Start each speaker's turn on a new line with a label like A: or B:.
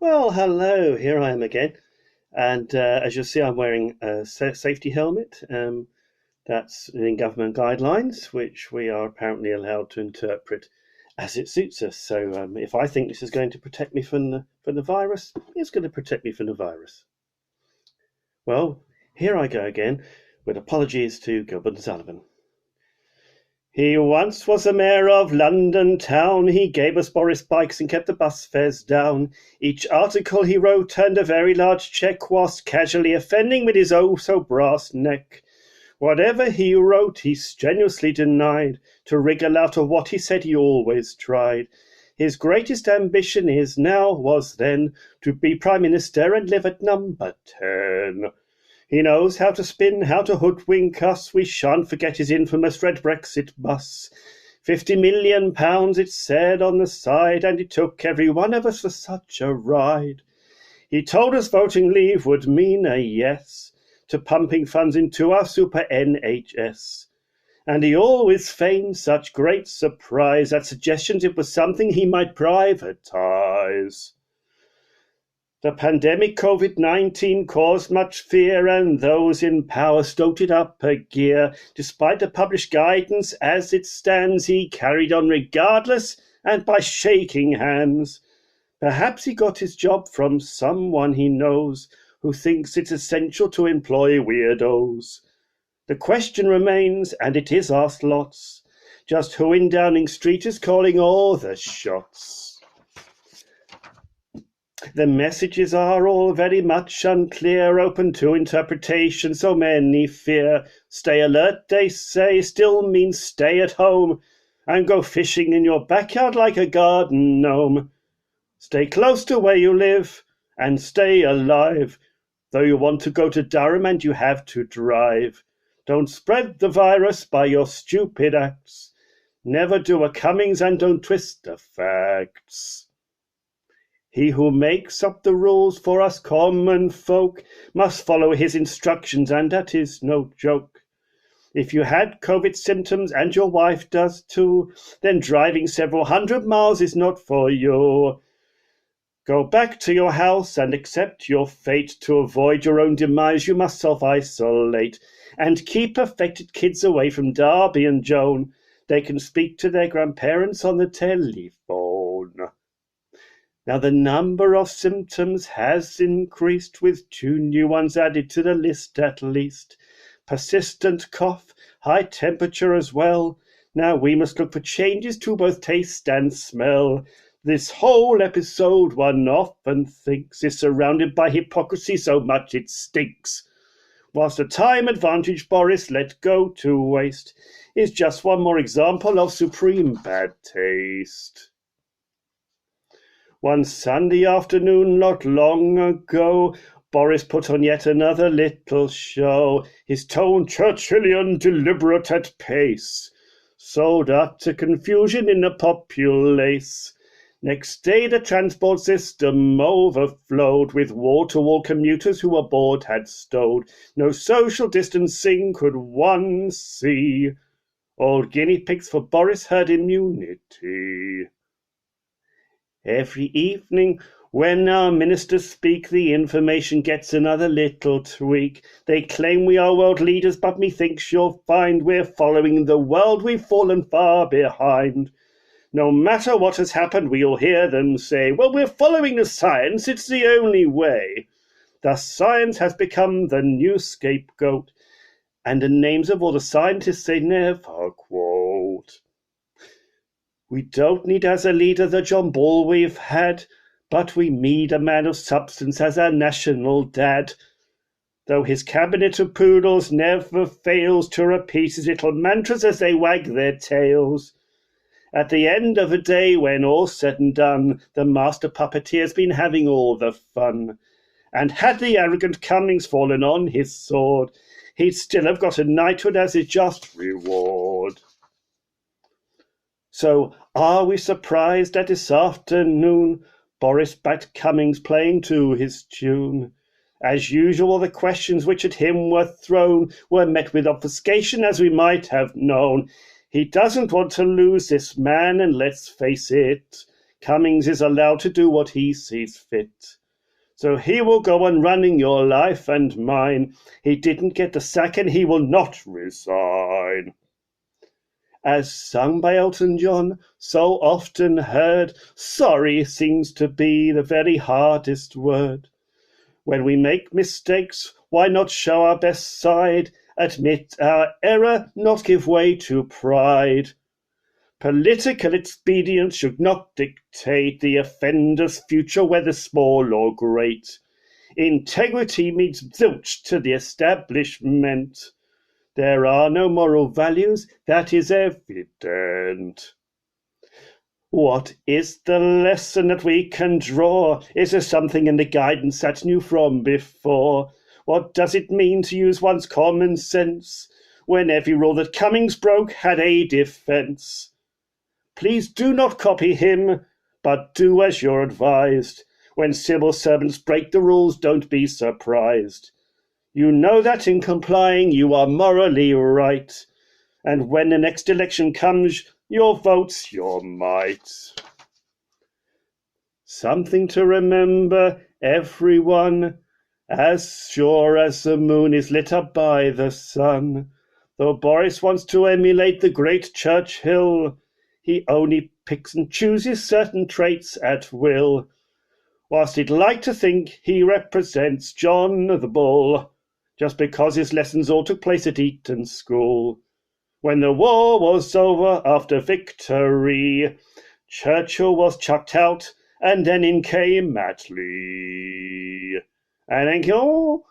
A: Well, hello, here I am again. And as you'll see, I'm wearing a safety helmet. That's in government guidelines, which we are apparently allowed to interpret as it suits us. So if I think this is going to protect me from the virus, it's going to protect me from the virus. Well, here I go again, with apologies to Gilbert and Sullivan. He once was the mayor of London town. He gave us Boris bikes and kept the bus fares down. Each article he wrote earned a very large check, whilst casually offending with his oh-so-brass neck. Whatever he wrote, he strenuously denied. To wriggle out of what he said, he always tried. His greatest ambition is now, was then, to be Prime Minister and live at number 10. He knows how to spin, how to hoodwink us. We shan't forget his infamous red Brexit bus. £50 million, it said on the side, and it took every one of us for such a ride. He told us voting leave would mean a yes to pumping funds into our super NHS. And he always feigned such great surprise at suggestions it was something he might privatise. The pandemic COVID-19 caused much fear, and those in power stoted up a gear. Despite the published guidance as it stands, he carried on regardless and by shaking hands. Perhaps he got his job from someone he knows who thinks it's essential to employ weirdos. The question remains, and it is asked lots, just who in Downing Street is calling all the shots? The messages are all very much unclear, open to interpretation, so many fear. Stay alert, they say, still means stay at home, and go fishing in your backyard like a garden gnome. Stay close to where you live, and stay alive, though you want to go to Durham and you have to drive. Don't spread the virus by your stupid acts. Never do a Cummings and don't twist the facts. He who makes up the rules for us common folk must follow his instructions, and that is no joke. If you had COVID symptoms and your wife does too, then driving several hundred miles is not for you. Go back to your house and accept your fate. To avoid your own demise, you must self-isolate and keep affected kids away from Darby and Joan. They can speak to their grandparents on the telephone. Now the number of symptoms has increased, with 2 new ones added to the list at least. Persistent cough, high temperature as well. Now we must look for changes to both taste and smell. This whole episode, one often thinks, is surrounded by hypocrisy so much it stinks. Whilst the time advantage Boris let go to waste is just one more example of supreme bad taste. One Sunday afternoon not long ago, Boris put on yet another little show, his tone Churchillian, deliberate at pace, sowed utter confusion in the populace. Next day the transport system overflowed, with wall-to-wall commuters who aboard had stowed. No social distancing could one see. All guinea pigs for Boris herd immunity. Every evening, when our ministers speak, the information gets another little tweak. They claim we are world leaders, but methinks you'll find we're following the world, we've fallen far behind. No matter what has happened, we'll hear them say, well, we're following the science, it's the only way. Thus science has become the new scapegoat, and the names of all the scientists they never quote. We don't need as a leader the John Ball we've had, but we need a man of substance as our national dad. Though his cabinet of poodles never fails to repeat his little mantras as they wag their tails. At the end of the day, when all's said and done, the master puppeteer's been having all the fun. And had the arrogant Cummings fallen on his sword, he'd still have got a knighthood as his just reward. So are we surprised that this afternoon Boris backed Cummings playing to his tune? As usual, the questions which at him were thrown were met with obfuscation, as we might have known. He doesn't want to lose this man, and let's face it, Cummings is allowed to do what he sees fit. So he will go on running your life and mine. He didn't get the sack and he will not resign. As sung by Elton John, so often heard, sorry seems to be the very hardest word. When we make mistakes, why not show our best side? Admit our error, not give way to pride. Political expedience should not dictate the offender's future, whether small or great. Integrity means zilch to the establishment. There are no moral values, that is evident. What is the lesson that we can draw? Is there something in the guidance that's new from before? What does it mean to use one's common sense when every rule that Cummings broke had a defense? Please do not copy him, but do as you're advised. When civil servants break the rules, don't be surprised. You know that in complying you are morally right, and when the next election comes, your vote's your might. Something to remember, everyone, as sure as the moon is lit up by the sun. Though Boris wants to emulate the great Churchill, he only picks and chooses certain traits at will, whilst he'd like to think he represents John the Bull, just because his lessons all took place at Eton School. When the war was over after victory, Churchill was chucked out, and then in came Attlee. And thank you all.